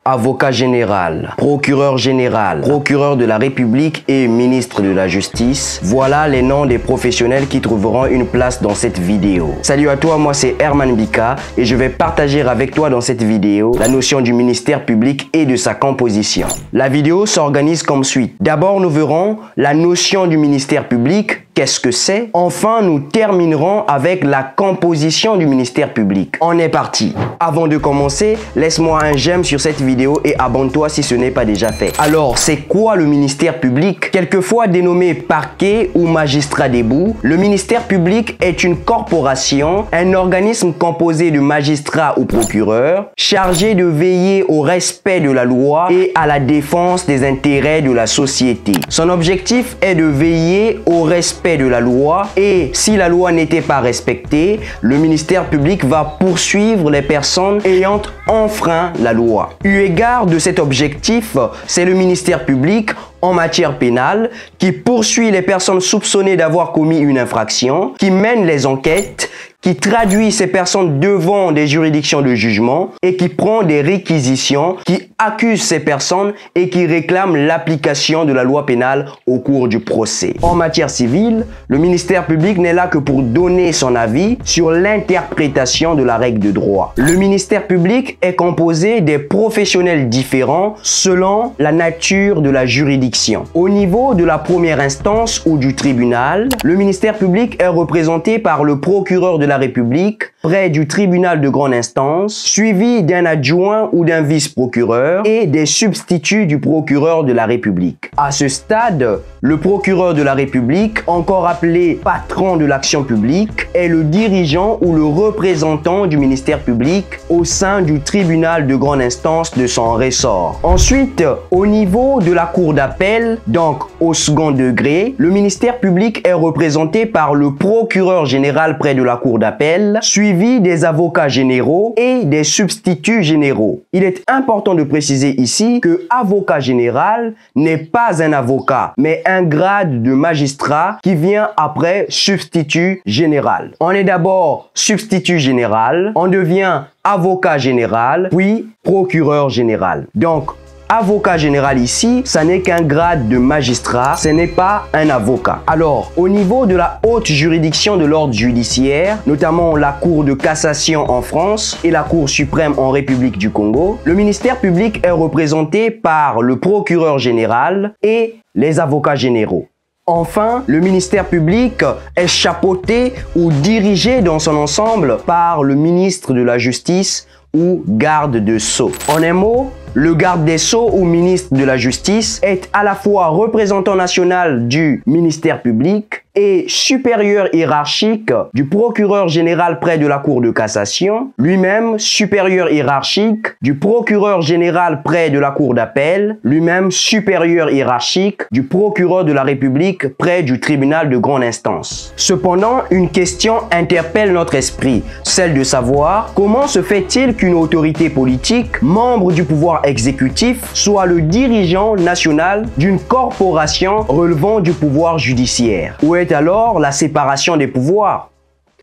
avocat général, procureur général, procureur de la République et ministre de la Justice. Voilà les noms des professionnels qui trouveront une place dans cette vidéo. Salut à toi, moi c'est Herman Bika et je vais partager avec toi dans cette vidéo la notion du ministère public et de sa composition. La vidéo s'organise comme suit. D'abord, nous verrons la notion du ministère public. Qu'est-ce que c'est? Enfin, nous terminerons avec la composition du ministère public. On est parti. Avant de commencer, laisse-moi un j'aime sur cette vidéo et abonne-toi si ce n'est pas déjà fait. Alors, c'est quoi le ministère public? Quelquefois dénommé parquet ou magistrat debout, le ministère public est une corporation, un organisme composé de magistrats ou procureurs, chargé de veiller au respect de la loi et à la défense des intérêts de la société. Son objectif est de veiller au respect de la loi et si la loi n'était pas respectée, le ministère public va poursuivre les personnes ayant enfreint la loi. Eu égard de cet objectif, c'est le ministère public en matière pénale qui poursuit les personnes soupçonnées d'avoir commis une infraction, qui mène les enquêtes, qui traduit ces personnes devant des juridictions de jugement et qui prend des réquisitions, qui accuse ces personnes et qui réclame l'application de la loi pénale au cours du procès. En matière civile, le ministère public n'est là que pour donner son avis sur l'interprétation de la règle de droit. Le ministère public est composé des professionnels différents selon la nature de la juridiction. Au niveau de la première instance ou du tribunal, le ministère public est représenté par le procureur de la République près du tribunal de grande instance, suivi d'un adjoint ou d'un vice-procureur et des substituts du procureur de la République. À ce stade, le procureur de la République, encore appelé patron de l'action publique, est le dirigeant ou le représentant du ministère public au sein du tribunal de grande instance de son ressort. Ensuite, au niveau de la cour d'appel, donc au second degré, le ministère public est représenté par le procureur général près de la cour d'appel, suivi des avocats généraux et des substituts généraux. Il est important de préciser ici que avocat général n'est pas un avocat, mais un grade de magistrat qui vient après substitut général. On est d'abord substitut général, on devient avocat général, puis procureur général. Donc, avocat général ici, ça n'est qu'un grade de magistrat, ce n'est pas un avocat. Alors, au niveau de la haute juridiction de l'ordre judiciaire, notamment la Cour de cassation en France et la Cour suprême en République du Congo, le ministère public est représenté par le procureur général et les avocats généraux. Enfin, le ministère public est chapeauté ou dirigé dans son ensemble par le ministre de la Justice ou garde de Sceaux. En un mot, le garde des Sceaux ou ministre de la Justice est à la fois représentant national du ministère public et supérieur hiérarchique du procureur général près de la Cour de cassation, lui-même supérieur hiérarchique du procureur général près de la Cour d'appel, lui-même supérieur hiérarchique du procureur de la République près du tribunal de grande instance. Cependant, une question interpelle notre esprit, celle de savoir comment se fait-il qu'une autorité politique, membre du pouvoir exécutif, soit le dirigeant national d'une corporation relevant du pouvoir judiciaire. Où est alors la séparation des pouvoirs?